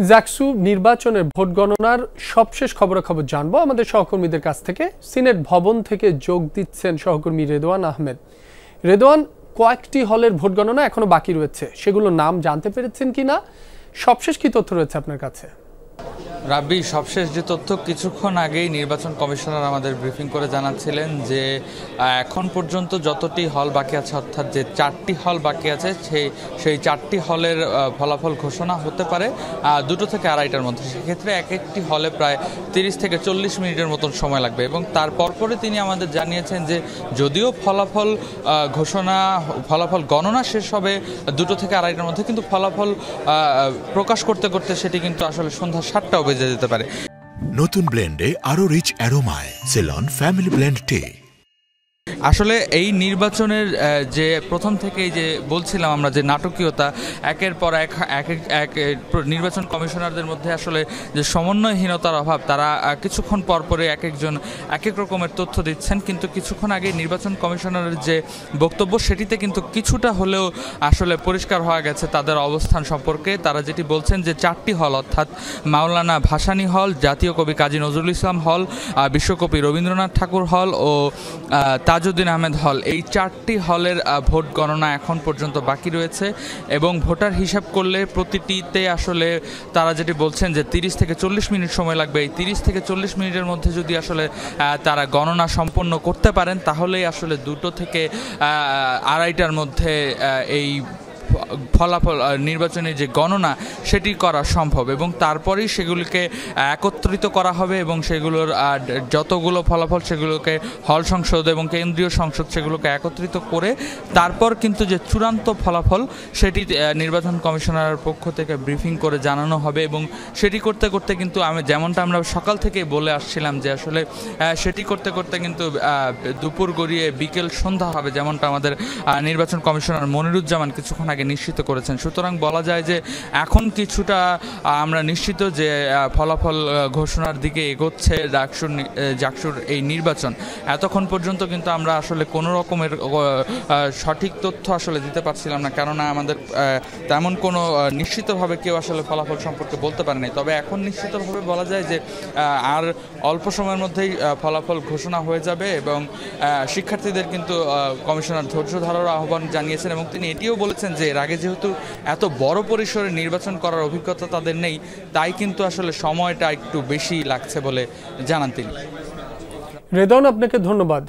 জাকসু নির্বাচনের ভোট গণনার সবশেষ খবরাখবর জানবো আমাদের সহকর্মীদের কাছ থেকে। সিনেট ভবন থেকে যোগ দিচ্ছেন সহকর্মী রেদওয়ান আহমেদ। রেদওয়ান, কয়েকটি হলের ভোট গণনা এখনো বাকি রয়েছে, সেগুলোর নাম জানতে পেরেছেন কিনা? সবশেষ কি তথ্য রয়েছে আপনার কাছে? রাব্বি, সবশেষ যে তথ্য কিছুক্ষণ আগেই নির্বাচন কমিশনার আমাদের ব্রিফিং করে জানাচ্ছিলেন যে এখন পর্যন্ত যতটি হল বাকি আছে, অর্থাৎ যে 4টি হল বাকি আছে, সেই 4টি হলের ফলাফল ঘোষণা হতে পারে 2টো থেকে 2:30টার মধ্যে। সেক্ষেত্রে এক একটি হলে প্রায় 30 থেকে 40 মিনিটের মতন সময় লাগবে। এবং তার পরপরে তিনি আমাদের জানিয়েছেন যে যদিও ফলাফল গণনা শেষ হবে 2টো থেকে 2:30টার মধ্যে, কিন্তু ফলাফল প্রকাশ করতে করতে সেটি কিন্তু আসলে সন্ধ্যা 7টাও বেজে যেতে পারে। নতুন ব্লেন্ডে আরো রিচ অ্যারোমায় সেলন ফ্যামিলি ব্লেন্ড টে। আসলে এই নির্বাচনের যে প্রথম থেকেই যে বলছিলাম আমরা যে নাটকীয়তা, একের পর এক নির্বাচন কমিশনারদের মধ্যে আসলে যে সমন্বয়হীনতার অভাব, তারা কিছুক্ষণ পরপরে একজন এক এক রকমের তথ্য দিচ্ছেন। কিন্তু কিছুক্ষণ আগে নির্বাচন কমিশনারের যে বক্তব্য, সেটিতে কিন্তু কিছুটা হলেও আসলে পরিষ্কার হওয়া গেছে তাদের অবস্থান সম্পর্কে। তারা যেটি বলছেন যে 4টি হল, অর্থাৎ মাওলানা ভাসানী হল, জাতীয় কবি কাজী নজরুল ইসলাম হল, বিশ্বকবি রবীন্দ্রনাথ ঠাকুর হল ও তাজউদ্দিন আহমেদ হল, এই 4টি হলের ভোট গণনা এখন পর্যন্ত বাকি রয়েছে। এবং ভোটার হিসাব করলে প্রতিটিতে আসলে তারা যেটি বলছেন যে 30 থেকে 40 মিনিট সময় লাগবে। এই 30 থেকে 40 মিনিটের মধ্যে যদি আসলে তারা গণনা সম্পন্ন করতে পারেন, তাহলেই আসলে 2টো থেকে 2:30টার মধ্যে এই ফলাফল নির্বাচনের যে গণনা সেটি করা সম্ভব। এবং তারপরেই সেগুলিকে একত্রিত করা হবে এবং সেগুলোর যতগুলো ফলাফল সেগুলোকে হল সংসদ এবং কেন্দ্রীয় সংসদ সেগুলোকে একত্রিত করে তারপর কিন্তু যে চূড়ান্ত ফলাফল সেটি নির্বাচন কমিশনারের পক্ষ থেকে ব্রিফিং করে জানানো হবে। এবং সেটি করতে করতে কিন্তু যেমনটা আমরা সকাল থেকে বলে আসছিলাম যে আসলে সেটি করতে করতে কিন্তু দুপুর গড়িয়ে বিকেল সন্ধ্যা হবে, যেমনটা আমাদের নির্বাচন কমিশনার মনিরুজ্জামান কিছুক্ষণ আগে নিশ্চিত করেছেন। সুতরাং বলা যায় যে এখন কিছুটা আমরা নিশ্চিত যে ফলাফল ঘোষণার দিকে এগোচ্ছে জাকসুর এই নির্বাচন। এতক্ষণ পর্যন্ত কিন্তু আমরা আসলে কোনো রকমের সঠিক তথ্য আসলে দিতে পারছিলাম না, কেননা আমাদের তেমন কোনো নিশ্চিতভাবে কেউ আসলে ফলাফল সম্পর্কে বলতে পারে নাই। তবে এখন নিশ্চিতভাবে বলা যায় যে আর অল্প সময়ের মধ্যেই ফলাফল ঘোষণা হয়ে যাবে। এবং শিক্ষার্থীদের কিন্তু কমিশনার ধৈর্য ধরার আহ্বান জানিয়েছেন। এবং তিনি এটিও বলেছেন যে এর আগে যেহেতু এত বড় পরিসরে নির্বাচন করার অভিজ্ঞতা তাদের নেই, তাই কিন্তু আসলে সময়টা একটু বেশি লাগছে বলে জানান তিনি। রেদওয়ান, আপনাকে ধন্যবাদ।